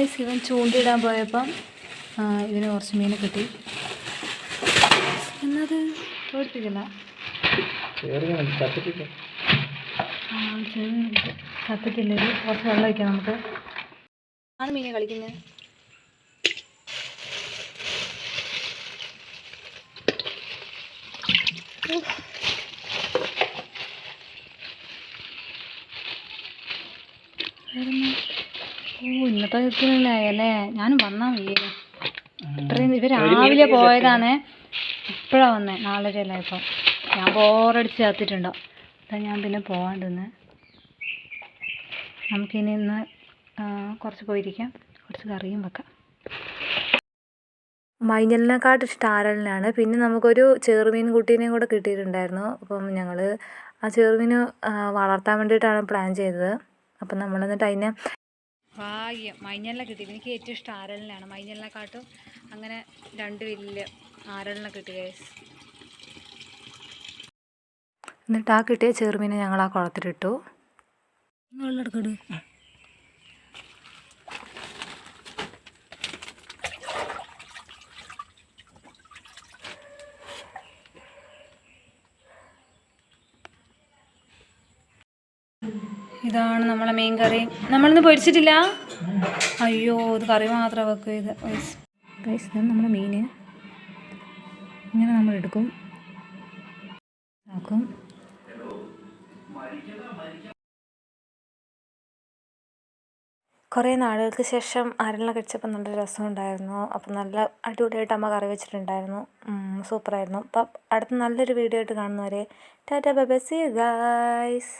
Guys, ഇവൻ ചൂണ്ടിടാൻ പോയപ്പം ഇതിന് കുറച്ച് മീൻ കിട്ടി. എന്നത് തോൽപ്പിക്കില്ല, കത്തിട്ടില്ല. കുറച്ച് വെള്ളം വയ്ക്കാം നമുക്ക്. ആണ് മീനെ കളിക്കുന്നത്. ഇന്നത്തെ ദിവസത്തിലായല്ലേ, ഞാനും വന്നാൽ മതിയേ. ഇത്രയും ഇവർ രാവിലെ പോയതാണേ, ഇപ്പോഴാണ് വന്നേ. 4:30 ഇപ്പം. ഞാൻ ബോറടിച്ച് ചത്തിട്ടുണ്ടോ, അതാ ഞാൻ പിന്നെ പോകാണ്ടിരുന്നേ. നമുക്കിനി ഇന്ന് കുറച്ച് പോയിരിക്കാം, കുറച്ച് കറിയും വെക്കാം. മൈഞ്ഞലിനെക്കാട്ടും ഇഷ്ടം ആരലിനാണ്. പിന്നെ നമുക്കൊരു ചെറുമീൻ കുട്ടീനെയും കൂടെ കിട്ടിയിട്ടുണ്ടായിരുന്നു. അപ്പം ഞങ്ങൾ ആ ചെറുമീൻ വളർത്താൻ വേണ്ടിയിട്ടാണ് പ്ലാൻ ചെയ്തത്. അപ്പം നമ്മൾ എന്നിട്ട് അതിനെ ഭാഗ്യം മൈഞ്ഞലിനെ കിട്ടി. എനിക്ക് ഏറ്റവും ഇഷ്ടം ആരലിനാണ്, മൈഞ്ഞലിനെക്കാട്ടും. അങ്ങനെ 2 വലിയ ആരലിനെ കിട്ടി ഗൈസ്. എന്നിട്ട് ആ കിട്ടിയ ചെറുമീനെ ഞങ്ങൾ ആ കുളത്തിലിട്ടു. വെള്ളമെടുക്കട്. ഇതാണ് നമ്മളെ മീൻ കറി. നമ്മളിന്ന് പൊരിച്ചിട്ടില്ല. അയ്യോ, ഇത് കറി മാത്രം വെക്കുക. ഇത് ഗൈസ്, ഇതാണ് നമ്മുടെ മീൻ. ഇങ്ങനെ നമ്മൾ എടുക്കും, ആക്കും. കുറേ നാളുകൾക്ക് ശേഷം ആരെല്ലാം കഴിച്ചപ്പോൾ നല്ല രസമുണ്ടായിരുന്നു. അപ്പം നല്ല അടിപൊളിയായിട്ട് അമ്മ കറി വെച്ചിട്ടുണ്ടായിരുന്നു. സൂപ്പറായിരുന്നു. അപ്പം അടുത്ത നല്ലൊരു വീഡിയോ ആയിട്ട് കാണുന്നവരെ tata bye bye, see you guys.